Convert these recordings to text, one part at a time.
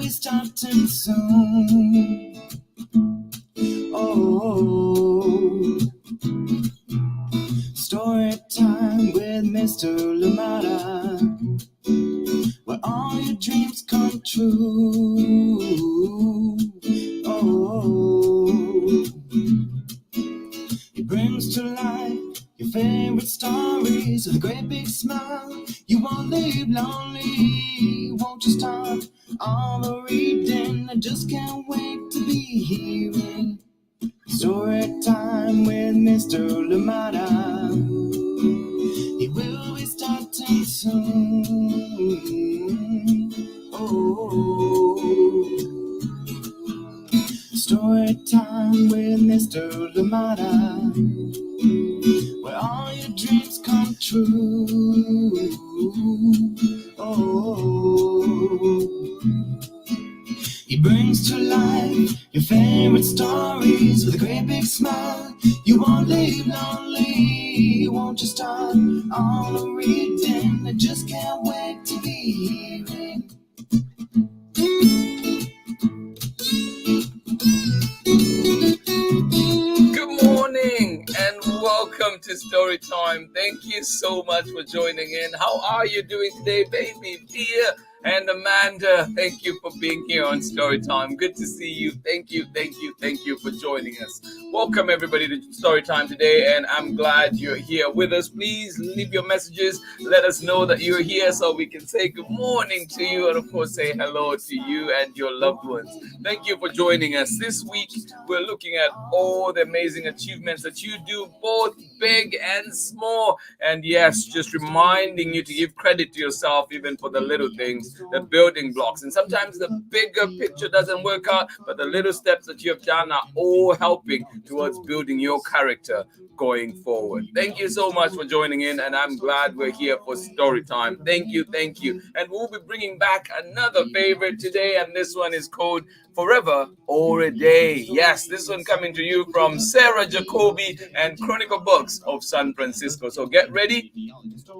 be starting soon. Oh, story time with Mr. Lumada, where all your dreams come true. Oh, he brings to life your favorite stories with a great big smile. You won't leave lonely, won't you start all the reading? I just can't wait to be hearing story time with Mr. Lumada. He will be starting soon. Oh, story time with Mr. Lumada, where all your dreams come true. Oh, he brings to life your favorite stories with a great big smile. You won't leave lonely, won't you start all the reading? I just can't wait to be hearing. Good morning and welcome to Story Time. Thank you so much for joining in. How are you doing today, baby? Dear and Amanda, thank you for being here on Story Time. Good to see you. Thank you for joining us. Welcome everybody to Story Time today, and I'm glad you're here with us. Please leave your messages. Let us know that you're here so we can say good morning to you and of course say hello to you and your loved ones. Thank you for joining us. This week we're looking at all the amazing achievements that you do, both big and small. And yes, just reminding you to give credit to yourself even for the little things, the building blocks. And sometimes the bigger picture doesn't work out, but the little steps that you have done are all helping towards building your character going forward. Thank you so much for joining in, and I'm glad we're here for Story Time. Thank you. And we'll be bringing back another favorite today, and this one is called Forever or a Day. Yes, this one coming to you from Sarah Jacoby and Chronicle Books of San Francisco. So get ready,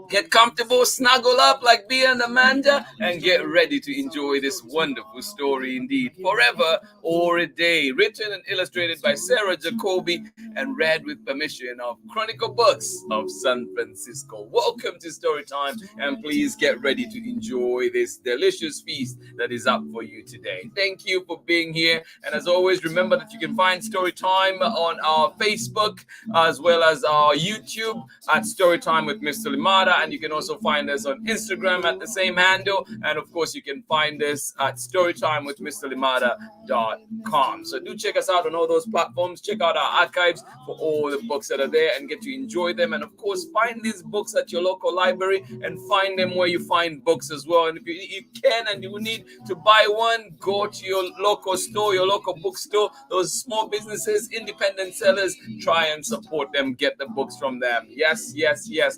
get comfortable, snuggle up like Bea and Amanda, and get ready to enjoy this wonderful story indeed. Forever or a Day, written and illustrated by Sarah Jacoby and read with permission of Chronicle Books of San Francisco. Welcome to Story Time, and please get ready to enjoy this delicious feast that is up for you today. Thank you for being here, and as always, remember that you can find Story Time on our Facebook as well as our YouTube at Story Time with Mr. Limada, and you can also find us on Instagram at the same handle, and of course you can find us at storytimewithmrlimada.com. So do check us out on all those platforms. Check out our archives for all the books that are there and get to enjoy them, and of course find these books at your local library and find them where you find books as well. And if you can and you need to buy one, go to your local store, your local bookstore, those small businesses, independent sellers, try and support them, get the books from them. Yes,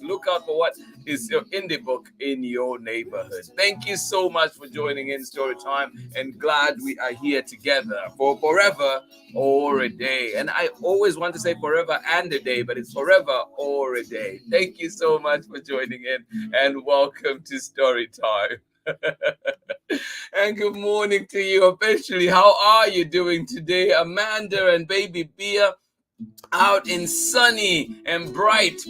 look out for what is your indie book in your neighborhood. Thank you so much for joining in Story Time, and glad we are here together for Forever or a Day. And I always want to say forever and a day, but it's forever or a day. Thank you so much for joining in, and welcome to Story Time. And good morning to you officially. How are you doing today, Amanda and baby Bea? Out in sunny and bright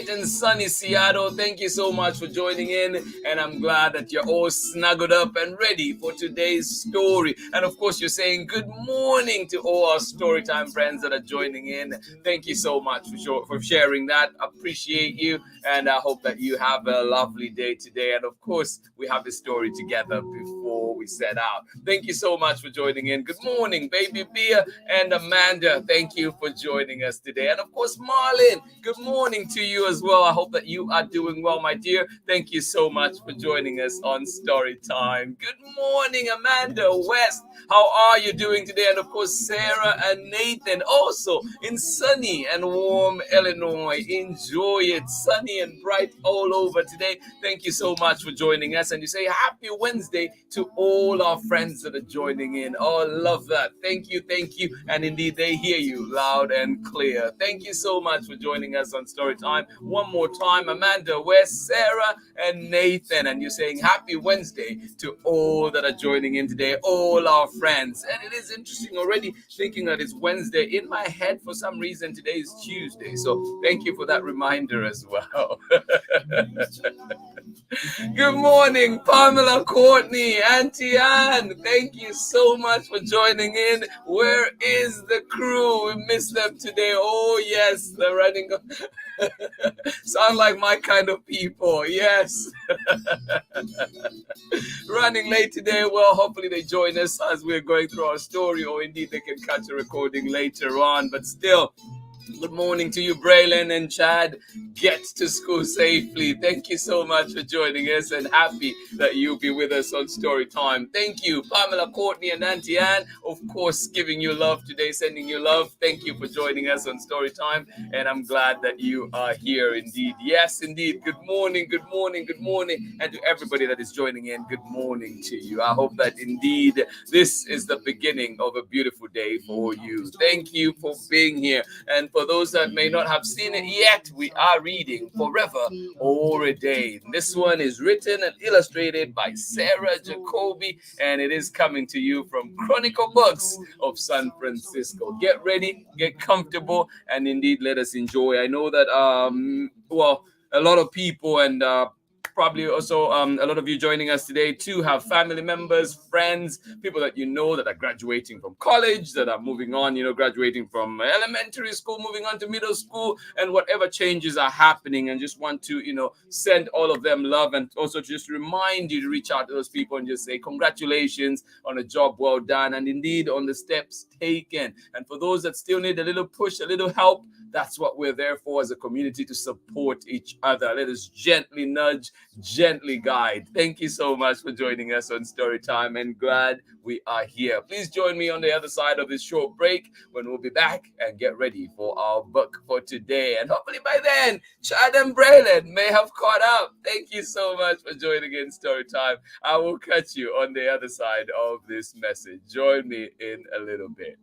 and sunny Seattle. Thank you so much for joining in, and I'm glad that you're all snuggled up and ready for today's story. And of course, you're saying good morning to all our Storytime friends that are joining in. Thank you so much for sharing that. Appreciate you, and I hope that you have a lovely day today. And of course, we have this story together before we set out. Thank you so much for joining in. Good morning, baby Bea and Amanda. Thank you for joining us today. And of course, Marlon, good morning to you as well. I hope that you are doing well, my dear. Thank you so much for joining us on Story Time. Good morning, Amanda West. How are you doing today? And of course, Sarah and Nathan, also in sunny and warm Illinois. Enjoy it. Sunny and bright all over today. Thank you so much for joining us. And you say happy Wednesday to all our friends that are joining in. Oh, I love that. Thank you. And indeed, they hear you loud and and clear. Thank you so much for joining us on Storytime. One more time, Amanda, where's Sarah and Nathan? And you're saying happy Wednesday to all that are joining in today, all our friends. And it is interesting already thinking that it's Wednesday. In my head, for some reason, today is Tuesday. So thank you for that reminder as well. Good morning, Pamela, Courtney, Auntie Anne. Thank you so much for joining in. Where is the crew? We missed them today. Oh, yes, they're running. Sound like my kind of people. Yes. Running late today. Well, hopefully they join us as we're going through our story, or indeed they can catch a recording later on. But still, good morning to you, Braylon and Chad. Get to school safely. Thank you so much for joining us, and happy that you'll be with us on Story Time. Thank you, Pamela, Courtney, and Auntie Anne. Of course, giving you love today, sending you love. Thank you for joining us on Story Time, and I'm glad that you are here indeed. Yes, indeed. Good morning, good morning, good morning. And to everybody that is joining in, good morning to you. I hope that indeed this is the beginning of a beautiful day for you. Thank you for being here. And for those that may not have seen it yet, we are reading Forever or a Day. This one is written and illustrated by Sarah Jacoby, and it is coming to you from Chronicle Books of San Francisco. Get ready, get comfortable, and indeed let us enjoy. I know that a lot of people and probably also a lot of you joining us today too have family members, friends, people that you know that are graduating from college, that are moving on, graduating from elementary school, moving on to middle school, and whatever changes are happening, and just want to, send all of them love, and also just remind you to reach out to those people and just say congratulations on a job well done, and indeed on the steps taken. And for those that still need a little push, a little help, that's what we're there for as a community, to support each other. Let us gently nudge, gently guide. Thank you so much for joining us on Storytime, and glad we are here. Please join me on the other side of this short break when we'll be back and get ready for our book for today. And hopefully by then, Chad and Braylon may have caught up. Thank you so much for joining in Storytime. I will catch you on the other side of this message. Join me in a little bit.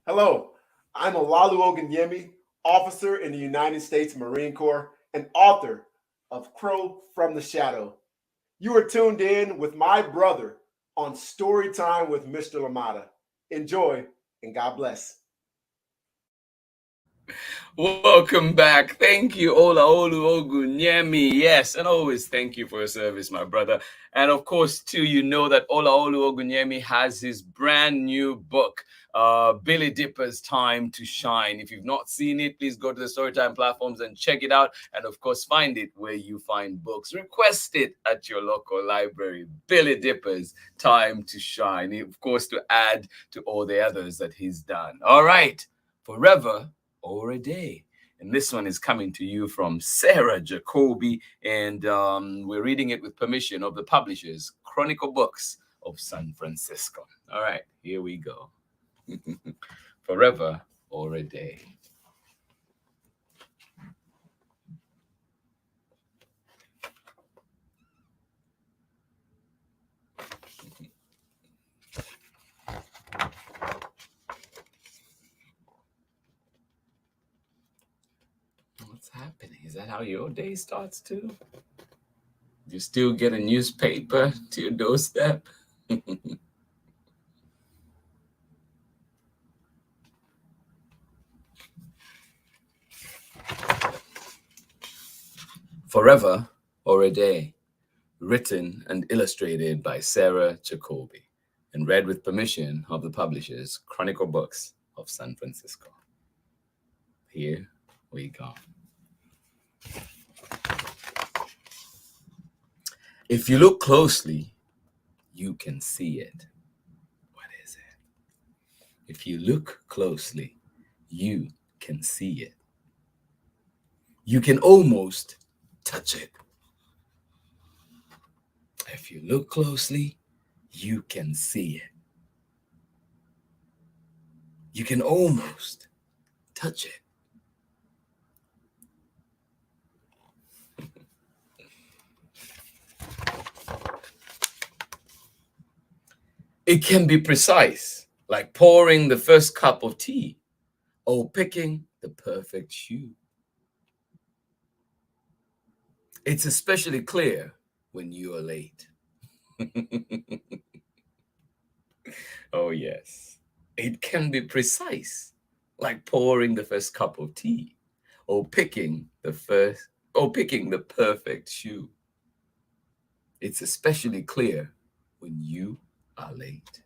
Hello. I'm Olalu Ogunyemi, officer in the United States Marine Corps and author of Crow from the Shadow. You are tuned in with my brother on Storytime with Mr. Lamada. Enjoy, and God bless. Welcome back. Thank you, Olaolu Ogunyemi. Yes, and always thank you for your service, my brother. And of course, too, you know that Olaolu Ogunyemi has his brand new book, Billy Dipper's Time to Shine. If you've not seen it, please go to the Storytime platforms and check it out. And of course, find it where you find books. Request it at your local library. Billy Dipper's Time to Shine. Of course, to add to all the others that he's done. All right. Forever or a Day. And this one is coming to you from Sarah Jacoby, and we're reading it with permission of the publishers, Chronicle Books of San Francisco. All right, here we go. Forever or a Day. What's happening? Is that how your day starts too? You still get a newspaper to your doorstep? Forever or a Day, written and illustrated by Sarah Jacoby, and read with permission of the publishers, Chronicle Books of San Francisco. Here we go. If you look closely, you can see it. What is it? If you look closely, you can see it. You can almost touch it. If you look closely, you can see it. You can almost touch it. It can be precise, like pouring the first cup of tea, or picking the perfect shoe. It's especially clear when you are late. Oh, yes. It can be precise, like pouring the first cup of tea or picking the perfect shoe. It's especially clear when you are late.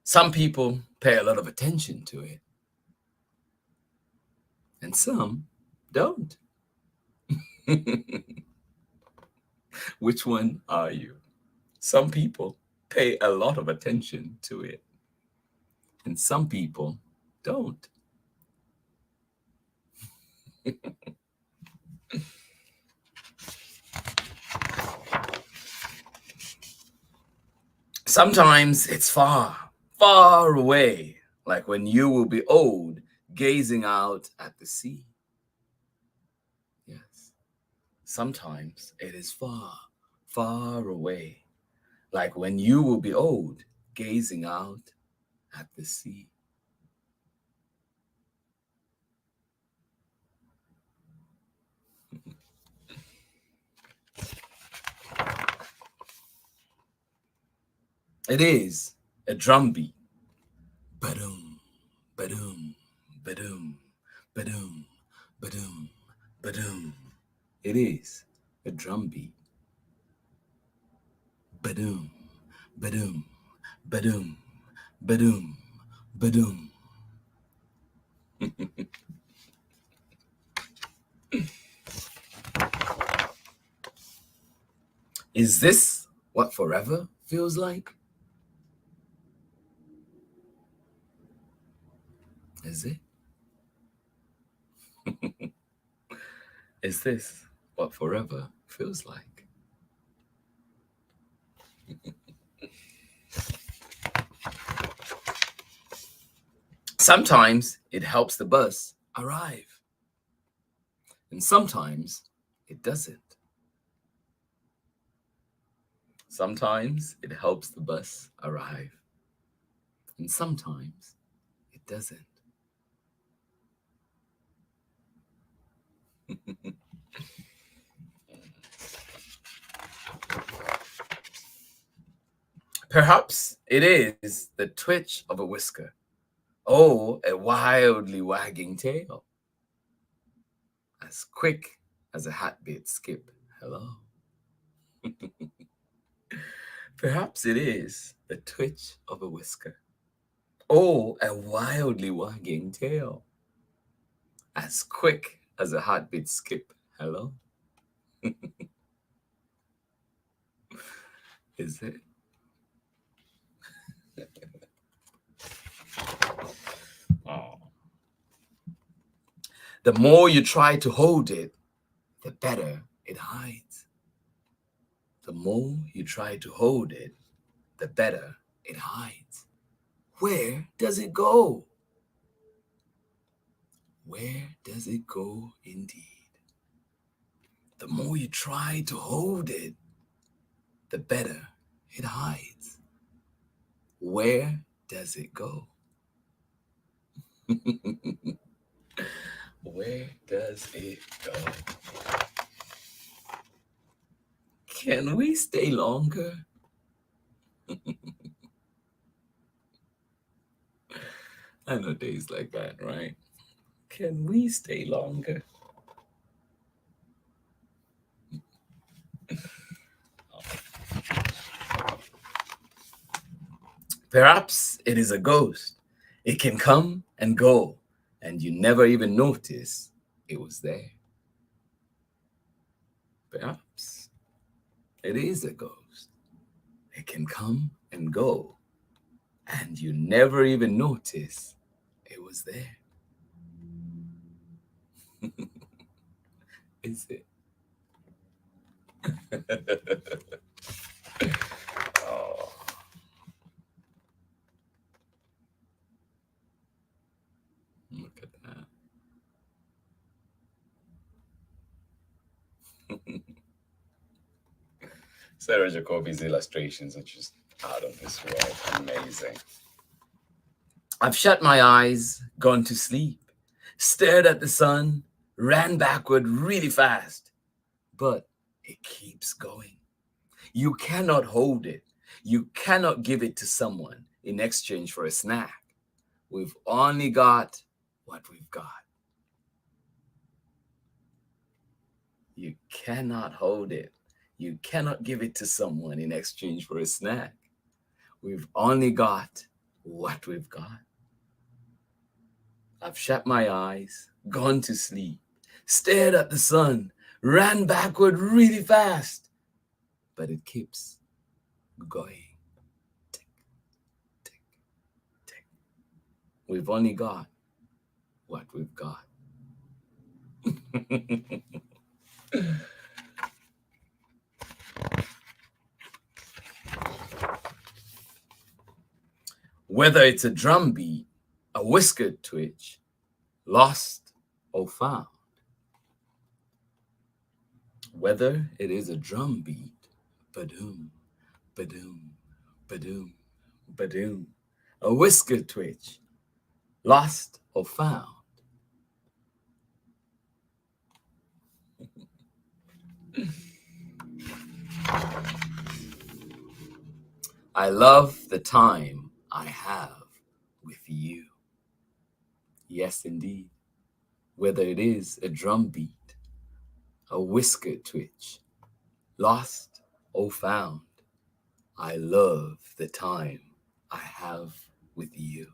Some people pay a lot of attention to it, and some don't. Which one are you? Some people pay a lot of attention to it, and some people don't. Sometimes it's far, far away, like when you will be old, gazing out at the sea. Yes. Sometimes it is far, far away, like when you will be old, gazing out at the sea. It is a drum beat. Ba-dum, ba-dum, ba-dum, ba-dum, ba-dum, ba-dum. It is a drum beat. Ba-dum, ba-dum, ba-dum, ba-dum, ba-dum. Is this what forever feels like? Is it? Is this what forever feels like? Sometimes it helps the bus arrive, and sometimes it doesn't. Sometimes it helps the bus arrive, and sometimes it doesn't. Perhaps it is the twitch of a whisker, or a wildly wagging tail, as quick as a heartbeat skip. Hello. Perhaps it is the twitch of a whisker, or a wildly wagging tail, as quick as a heartbeat skip. Hello. Is it? Oh. The more you try to hold it, the better it hides. The more you try to hold it, the better it hides. Where does it go? Where does it go indeed? The more you try to hold it, the better it hides. Where does it go? Where does it go? Can we stay longer? I know days like that, right? Can we stay longer? Perhaps it is a ghost. It can come and go, and you never even notice it was there. Perhaps it is a ghost. It can come and go, and you never even notice it was there. Is it? Oh. Look at that. Sarah Jacoby's illustrations are just out of this world. Amazing. I've shut my eyes, gone to sleep, stared at the sun, ran backward really fast, but it keeps going. You cannot hold it. You cannot give it to someone in exchange for a snack. We've only got what we've got. You cannot hold it. You cannot give it to someone in exchange for a snack. We've only got what we've got. I've shut my eyes, gone to sleep, stared at the sun, ran backward really fast, but it keeps going. Tick, tick, tick. We've only got what we've got. Whether it's a drum beat, a whiskered twitch, lost or found. Whether it is a drum beat, badoom, badoom, badoom, badoom, a whiskered twitch, lost or found. I love the time I have with you. Yes, indeed. Whether it is a drum beat, a whisker twitch, lost or found, I love the time I have with you.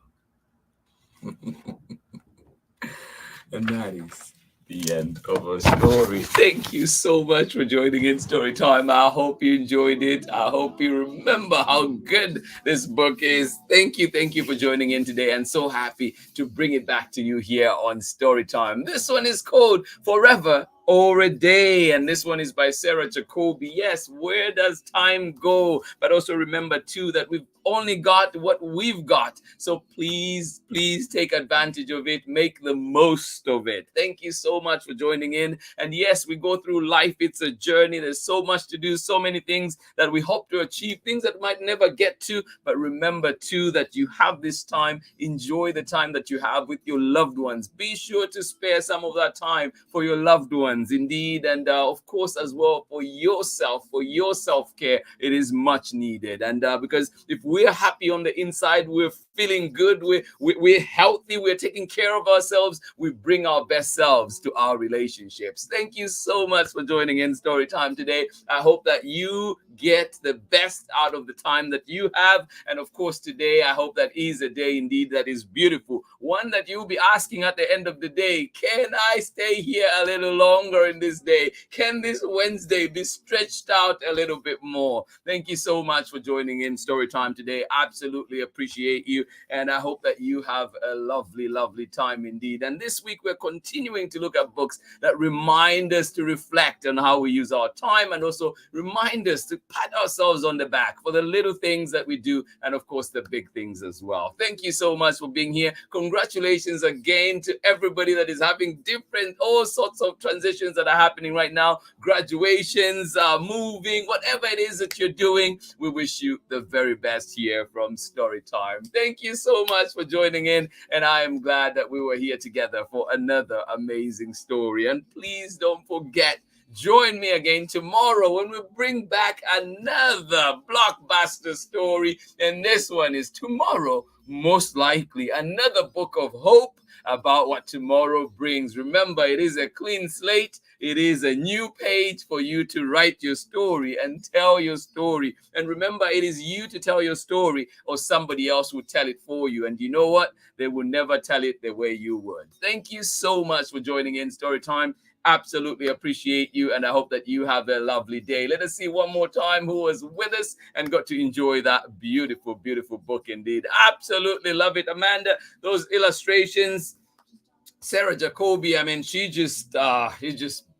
And that is the end of our story. Thank you so much for joining in Story Time. I hope you enjoyed it. I hope you remember how good this book is. Thank you for joining in today, and so happy to bring it back to you here on Story Time. This one is called Forever or a Day, and this one is by Sarah Jacoby. Yes, where does time go? But also remember too that we've only got what we've got. So please take advantage of it. Make the most of it. Thank you so much for joining in. And yes, we go through life. It's a journey. There's so much to do, so many things that we hope to achieve, things that might never get to. But remember too that you have this time. Enjoy the time that you have with your loved ones. Be sure to spare some of that time for your loved ones, indeed. And of course, as well, for yourself, for your self-care, it is much needed. And because if we're happy on the inside, we're feeling good, we're healthy, we're taking care of ourselves, we bring our best selves to our relationships. Thank you so much for joining in Story Time today. I hope that you get the best out of the time that you have. And of course, today, I hope that is a day indeed that is beautiful. One that you'll be asking at the end of the day, can I stay here a little longer in this day? Can this Wednesday be stretched out a little bit more? Thank you so much for joining in Story Time today. Absolutely appreciate you. And I hope that you have a lovely, lovely time indeed. And this week, we're continuing to look at books that remind us to reflect on how we use our time, and also remind us to pat ourselves on the back for the little things that we do, and of course, the big things as well. Thank you so much for being here. Congratulations again to everybody that is having all sorts of transitions that are happening right now. Graduations, moving, whatever it is that you're doing, we wish you the very best here from Story Time. Thank you so much for joining in, and I am glad that we were here together for another amazing story. And please don't forget, join me again tomorrow when we bring back another blockbuster story. And this one is tomorrow, most likely, another book of hope about what tomorrow brings. Remember, it is a clean slate. It is a new page for you to write your story and tell your story. And remember, it is you to tell your story, or somebody else will tell it for you. And you know what? They will never tell it the way you would. Thank you so much for joining in Story Time. Absolutely appreciate you, and I hope that you have a lovely day. Let us see one more time who was with us and got to enjoy that beautiful, beautiful book indeed. Absolutely love it. Amanda, those illustrations, Sarah Jacoby, I mean, she's just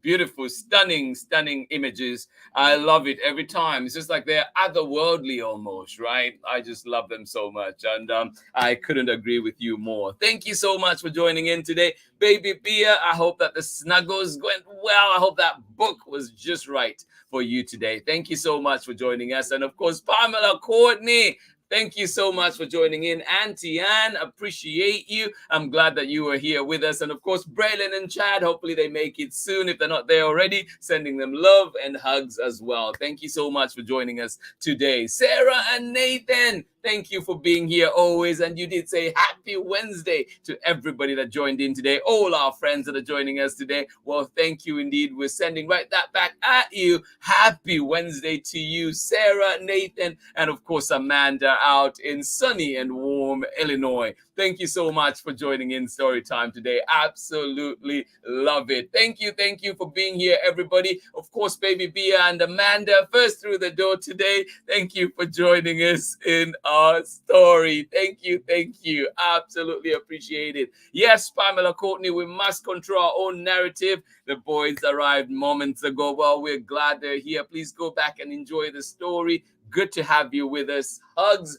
beautiful, stunning images. I love it every time. It's just like they're otherworldly almost, right? I just love them so much. And I couldn't agree with you more. Thank you so much for joining in today. Baby Bia, I hope that the snuggles went well. I hope that book was just right for you today. Thank you so much for joining us. And of course, Pamela Courtney, thank you so much for joining in. Auntie Anne, appreciate you. I'm glad that you were here with us. And of course, Braylon and Chad, hopefully they make it soon if they're not there already. Sending them love and hugs as well. Thank you so much for joining us today. Sarah and Nathan, thank you for being here always. And you did say happy Wednesday to everybody that joined in today. All our friends that are joining us today. Well, thank you indeed. We're sending right that back at you. Happy Wednesday to you, Sarah, Nathan, and of course, Amanda out in sunny and warm Illinois. Thank you so much for joining in Storytime today. Absolutely love it. Thank you for being here, everybody. Of course, Baby Bia and Amanda, first through the door today. Thank you for joining us in our story. Thank you. Absolutely appreciate it. Yes, Pamela Courtney, we must control our own narrative. The boys arrived moments ago. Well, we're glad they're here. Please go back and enjoy the story. Good to have you with us. Hugs,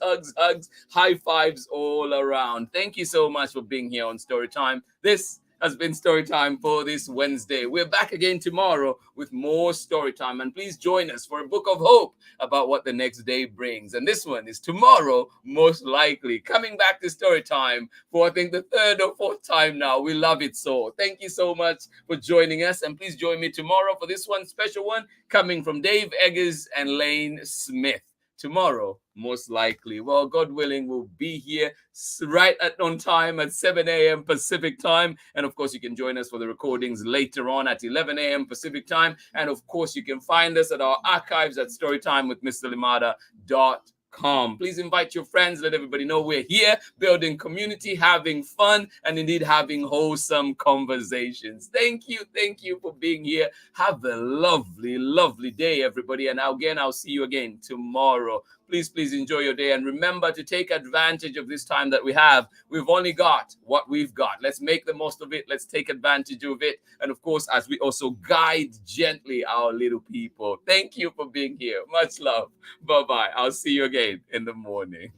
high fives all around. Thank you so much for being here on Storytime. This has been Storytime for this Wednesday. We're back again tomorrow with more Storytime. And please join us for a book of hope about what the next day brings. And this one is tomorrow, most likely. Coming back to Storytime for, I think, the third or fourth time now. We love it so. Thank you so much for joining us. And please join me tomorrow for this one, special one, coming from Dave Eggers and Lane Smith. Tomorrow, most likely. Well, God willing, we'll be here right on time at 7 a.m. Pacific time. And of course, you can join us for the recordings later on at 11 a.m. Pacific time. And of course, you can find us at our archives at storytimewithmrlimada.com. Please invite your friends, let everybody know we're here, building community, having fun, and indeed having wholesome conversations. Thank you for being here. Have a lovely day, everybody. And again, I'll see you again tomorrow. Please enjoy your day. And remember to take advantage of this time that we have. We've only got what we've got. Let's make the most of it. Let's take advantage of it. And of course, as we also guide gently our little people. Thank you for being here. Much love. Bye-bye. I'll see you again in the morning.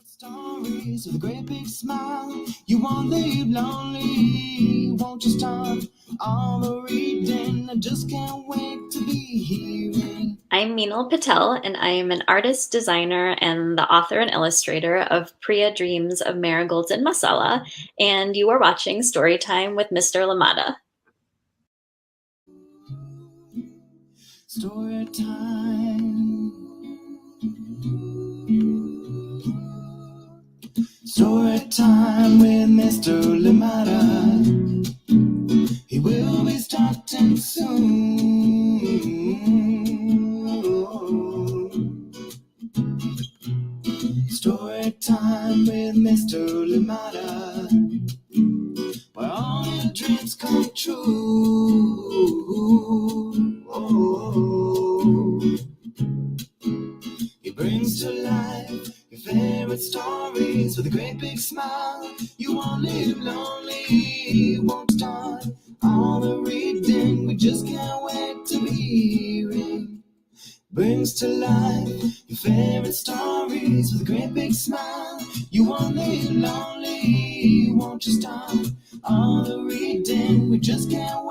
Stories with a great big smile. You won't leave lonely. Won't you start all the reading? I just can't wait to be hearing. I'm Meenal Patel, and I am an artist, designer, and the author and illustrator of Priya Dreams of Marigolds and Masala, and you are watching Storytime with Mr. Lamada. Storytime. Storytime with Mr. Lamada. He will be starting soon. Storytime with Mr. Lamada, where all your dreams come true. He brings to life your favorite stories with a great big smile. You won't live lonely, won't start all the reading. We just can't wait to be hearing. Brings to life your favorite stories with a great big smile. You won't live lonely, won't you start all the reading. We just can't wait.